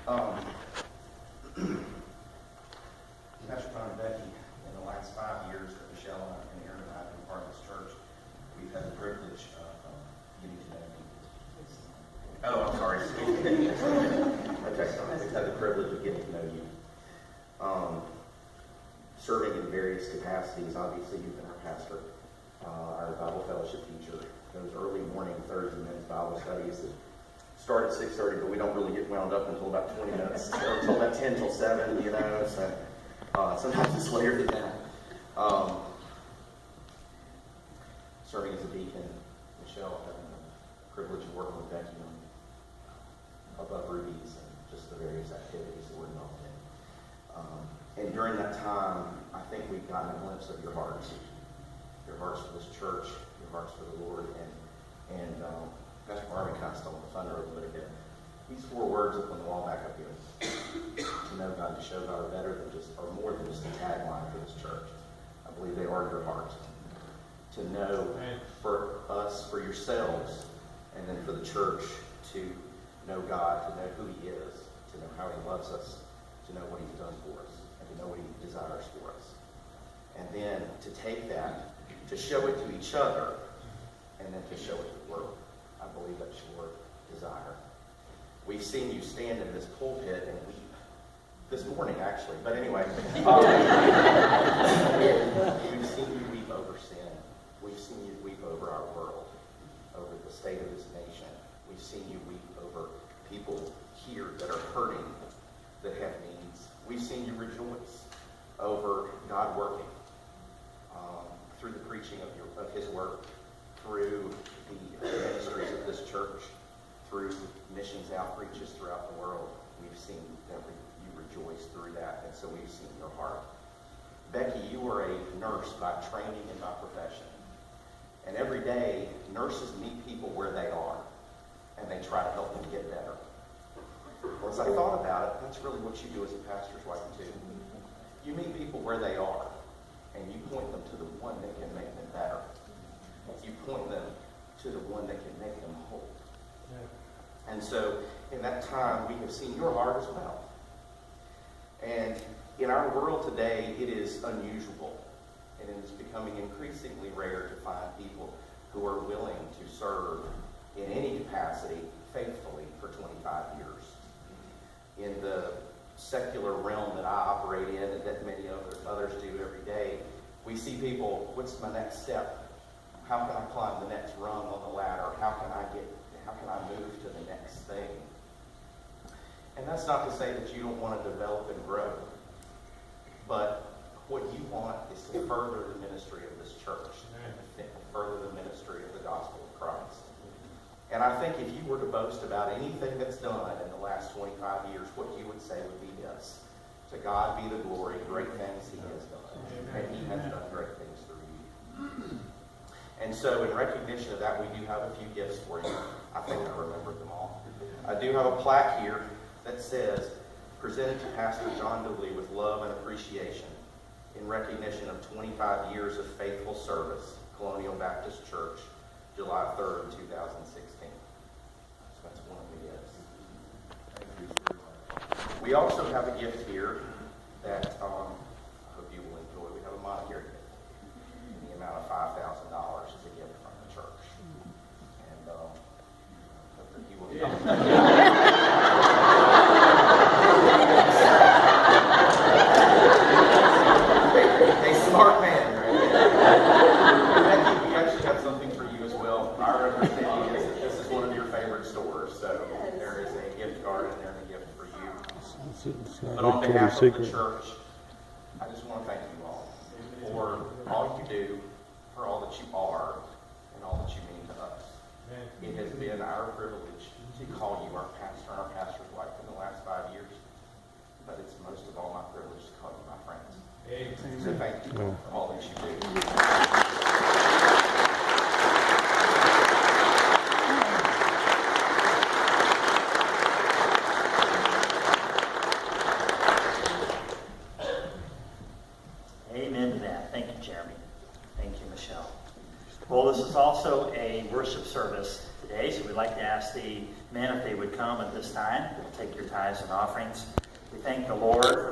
Pastor John and Becky, in the last 5 years that Michelle and Aaron and I have been part of this church, we've had the privilege of getting to know you. Oh, I'm sorry. Okay, we've had the privilege of getting to know you. Serving in various capacities. Obviously, you've been our pastor, our Bible fellowship teacher, those early morning Thursday men's Bible studies that start at 6:30, but we don't really get wound up until about 20 minutes, or until about 10 till 7, you know, so sometimes it's later than that. Serving as a deacon, Michelle, having the privilege of working with Becky on Above Rubies and just the various activities that we're involved in. And during that time, I think we've gotten a glimpse of your hearts for this church, your hearts for the Lord, and Pastor Marvin kind of stole the thunder a little bit again. These 4 words up on the wall back up here: to know God, to show God, are better than just, or more than just a tagline for this church. I believe they are your heart. To know for us, for yourselves, and then for the church to know God, to know who He is, to know how He loves us, to know what He's done for us, and to know what He desires for us. And then to take that, to show it to each other, and then to show it to the world. I believe that's your desire. We've seen you stand in this pulpit and weep. This morning, actually. But anyway, we've seen you weep over sin. We've seen you weep over our world, over the state of this nation. We've seen you weep over people here that are hurting, that have needs. We've seen you rejoice over God working through the preaching of His Word, through the ministries of this church, through missions outreaches throughout the world. We've seen that you rejoice through that, and so we've seen your heart. Becky, you are a nurse by training and by profession. And every day, nurses meet people where they are, and they try to help them get better. Well, as I thought about it, that's really what you do as a pastor's wife, too. You meet people where they are, and you point them to the one that can make them better. You point them to the one that can make them whole. Yeah. And so, in that time, we have seen your heart as well. And in our world today, it is unusual, and it is becoming increasingly rare to find people who are willing to serve in any capacity faithfully for 25 years. In the secular realm that I operate in, and that many others do every day, we see people, what's my next step? How can I climb the next rung on the ladder? How can I move to the next thing? And that's not to say that you don't want to develop and grow. But what you want is to further the ministry of this church, and further the ministry of the gospel of Christ. And I think if you were to boast about anything that's done in the last 25 years, what you would say would be this: to God be the glory, great things He has done. And He has done great things through you. And so in recognition of that, we do have a few gifts for you. I think I remembered them all. I do have a plaque here that says, presented to Pastor John Dooley with love and appreciation in recognition of 25 years of faithful service, Colonial Baptist Church, July 3rd, 2016. So that's one of the gifts. We also have a gift here that I hope you will enjoy. We have a monetary gift in the amount of $5,000 as a gift from the church. And hope that you will a smart man, right? We actually have something for you as well. Our understanding is that this is one of your favorite stores, so there is a gift card in there and a gift for you. But on behalf of the church, I just want to thank you all for all you do, for all that you are, and all that you mean to us. It has been our privilege to call you our pastor and our pastor's wife in the last 5 years, but it's most of all my privilege to call you my friends. Amen. So thank you for all that you do. Amen to that. Thank you, Jeremy. Thank you, Michelle. Well, this is also a worship service today. today, so we'd like to ask the men if they would come at this time to take your tithes and offerings. We thank the Lord for